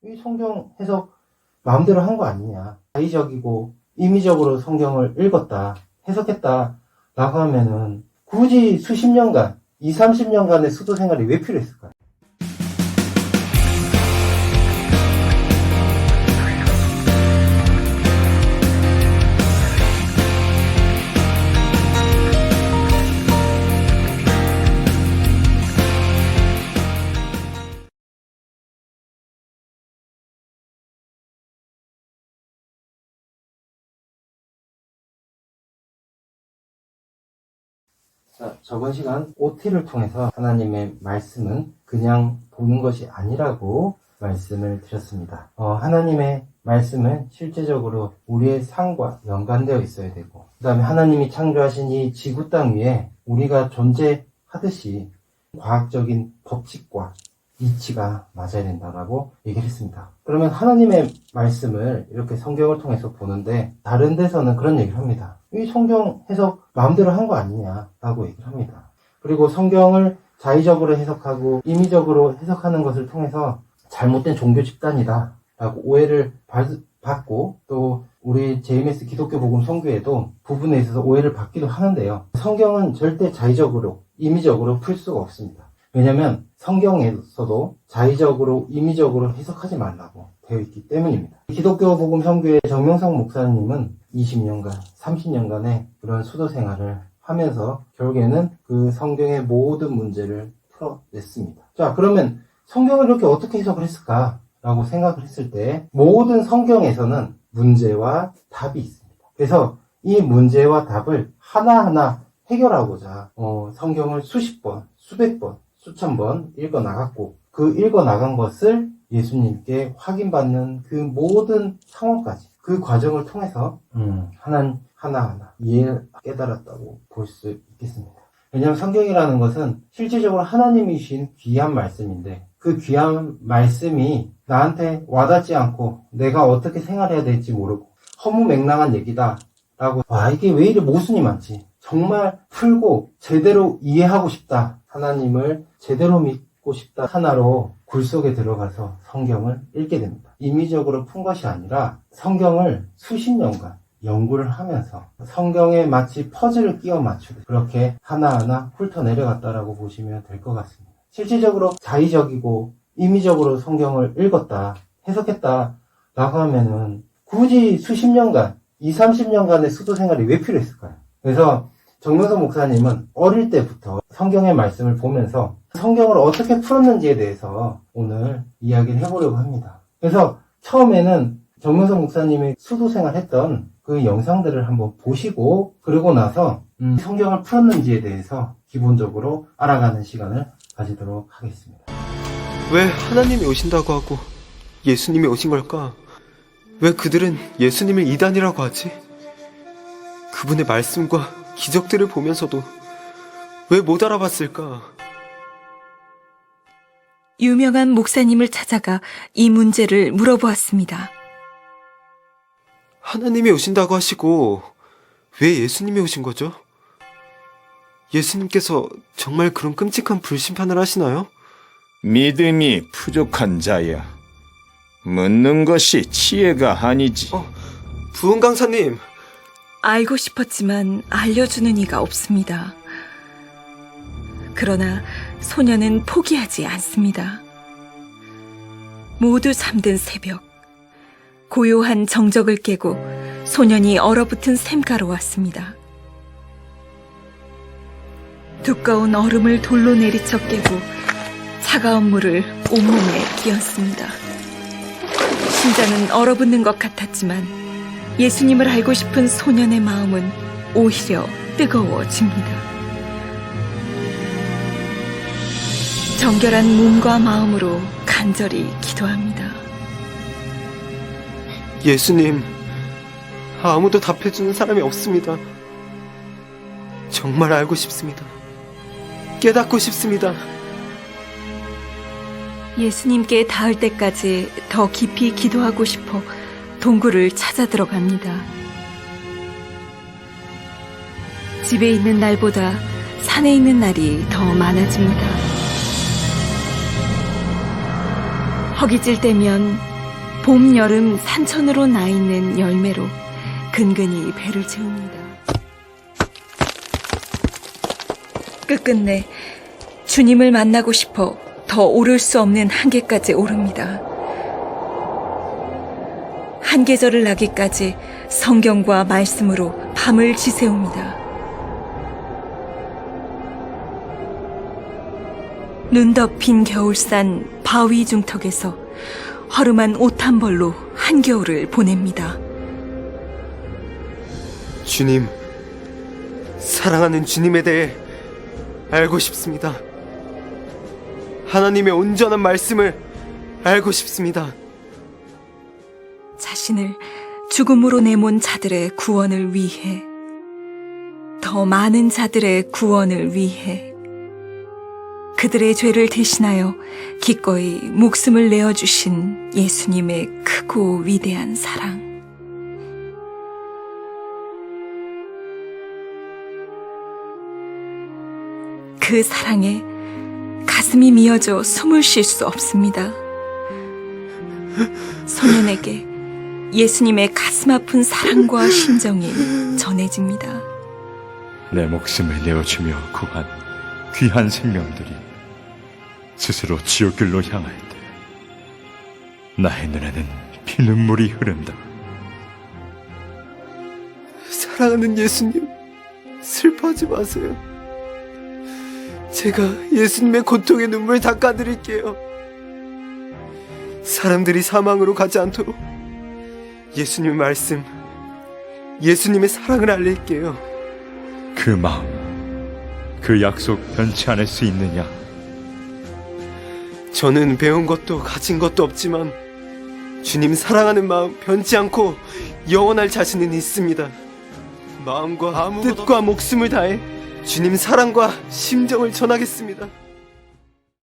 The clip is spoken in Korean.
이 성경 해석 마음대로 한 거 아니냐. 자의적이고 임의적으로 성경을 읽었다, 해석했다 라고 하면은 굳이 수십 년간, 20, 30년간의 수도 생활이 왜 필요했을까요? 자, 저번 시간 OT를 통해서 하나님의 말씀은 그냥 보는 것이 아니라고 말씀을 드렸습니다. 하나님의 말씀은 실제적으로 우리의 삶과 연관되어 있어야 되고, 그 다음에 하나님이 창조하신 이 지구 땅 위에 우리가 존재하듯이 과학적인 법칙과 이치가 맞아야 된다라고 얘기를 했습니다. 그러면 하나님의 말씀을 이렇게 성경을 통해서 보는데 다른 데서는 그런 얘기를 합니다. 이 성경 해석 마음대로 한 거 아니냐라고 얘기를 합니다. 그리고 성경을 자의적으로 해석하고 임의적으로 해석하는 것을 통해서 잘못된 종교 집단이다 라고 오해를 받고, 또 우리 JMS 기독교 복음 선교에도 부분에 있어서 오해를 받기도 하는데요. 성경은 절대 자의적으로 임의적으로 풀 수가 없습니다. 왜냐하면 성경에서도 자의적으로 임의적으로 해석하지 말라고 되어 있기 때문입니다. 기독교 복음 선교의 정명성 목사님은 20년간 30년간의 그런 수도 생활을 하면서 결국에는 그 성경의 모든 문제를 풀어냈습니다. 자, 그러면 성경을 이렇게 어떻게 해석을 했을까 라고 생각을 했을 때 모든 성경에서는 문제와 답이 있습니다. 그래서 이 문제와 답을 하나하나 해결하고자 성경을 수십 번, 수백 번, 수천 번 읽어나갔고, 그 읽어나간 것을 예수님께 확인받는 그 모든 상황까지, 그 과정을 통해서 하나하나 깨달았다고 볼 수 있겠습니다. 왜냐하면 성경이라는 것은 실질적으로 하나님이 주신 귀한 말씀인데, 그 귀한 말씀이 나한테 와닿지 않고 내가 어떻게 생활해야 될지 모르고 허무맹랑한 얘기다 라고, 이게 왜 이리 모순이 많지, 정말 풀고 제대로 이해하고 싶다, 하나님을 제대로 믿고 싶다 하나로 굴 속에 들어가서 성경을 읽게 됩니다. 임의적으로 푼 것이 아니라 성경을 수십 년간 연구를 하면서 성경에 마치 퍼즐을 끼워 맞추듯 그렇게 하나하나 훑어내려갔다라고 보시면 될 것 같습니다. 실질적으로 자의적이고 임의적으로 성경을 읽었다, 해석했다 라고 하면은 굳이 수십 년간, 20, 30년간의 수도 생활이 왜 필요했을까요? 그래서 정명성 목사님은 어릴 때부터 성경의 말씀을 보면서 성경을 어떻게 풀었는지에 대해서 오늘 이야기를 해보려고 합니다. 그래서 처음에는 정명성 목사님이 수도생활 했던 그 영상들을 한번 보시고, 그러고 나서 성경을 풀었는지에 대해서 기본적으로 알아가는 시간을 가지도록 하겠습니다. 왜 하나님이 오신다고 하고 예수님이 오신 걸까? 왜 그들은 예수님을 이단이라고 하지? 그분의 말씀과 기적들을 보면서도 왜 못 알아봤을까? 유명한 목사님을 찾아가 이 문제를 물어보았습니다. 하나님이 오신다고 하시고 왜 예수님이 오신 거죠? 예수님께서 정말 그런 끔찍한 불심판을 하시나요? 믿음이 부족한 자야. 묻는 것이 지혜가 아니지. 부흥 강사님. 알고 싶었지만 알려주는 이가 없습니다. 그러나 소녀는 포기하지 않습니다. 모두 잠든 새벽, 고요한 정적을 깨고 소년이 얼어붙은 샘가로 왔습니다. 두꺼운 얼음을 돌로 내리쳐 깨고 차가운 물을 온몸에 끼얹습니다. 심장은 얼어붙는 것 같았지만 예수님을 알고 싶은 소년의 마음은 오히려 뜨거워집니다. 정결한 몸과 마음으로 간절히 기도합니다. 예수님, 아무도 답해주는 사람이 없습니다. 정말 알고 싶습니다. 깨닫고 싶습니다. 예수님께 닿을 때까지 더 깊이 기도하고 싶어 동굴을 찾아 들어갑니다. 집에 있는 날보다 산에 있는 날이 더 많아집니다. 허기질 때면 봄, 여름 산천으로 나 있는 열매로 근근히 배를 채웁니다. 끝끝내 주님을 만나고 싶어 더 오를 수 없는 한계까지 오릅니다. 한계절을 나기까지 성경과 말씀으로 밤을 지새웁니다. 눈 덮인 겨울산 바위 중턱에서 허름한 옷 한 벌로 한겨울을 보냅니다. 주님, 사랑하는 주님에 대해 알고 싶습니다. 하나님의 온전한 말씀을 알고 싶습니다. 자신을 죽음으로 내몬 자들의 구원을 위해, 더 많은 자들의 구원을 위해 그들의 죄를 대신하여 기꺼이 목숨을 내어주신 예수님의 크고 위대한 사랑. 그 사랑에 가슴이 미어져 숨을 쉴 수 없습니다. 소년에게 예수님의 가슴 아픈 사랑과 심정이 전해집니다. 내 목숨을 내어주며 구한 귀한 생명들이 스스로 지옥길로 향할 때 나의 눈에는 피눈물이 흐른다. 사랑하는 예수님, 슬퍼하지 마세요. 제가 예수님의 고통의 눈물 닦아드릴게요. 사람들이 사망으로 가지 않도록 예수님의 말씀, 예수님의 사랑을 알릴게요. 그 마음, 그 약속 변치 않을 수 있느냐? 저는 배운 것도 가진 것도 없지만 주님 사랑하는 마음 변치 않고 영원할 자신은 있습니다. 마음과 뜻과 목숨을 다해 주님 사랑과 심정을 전하겠습니다.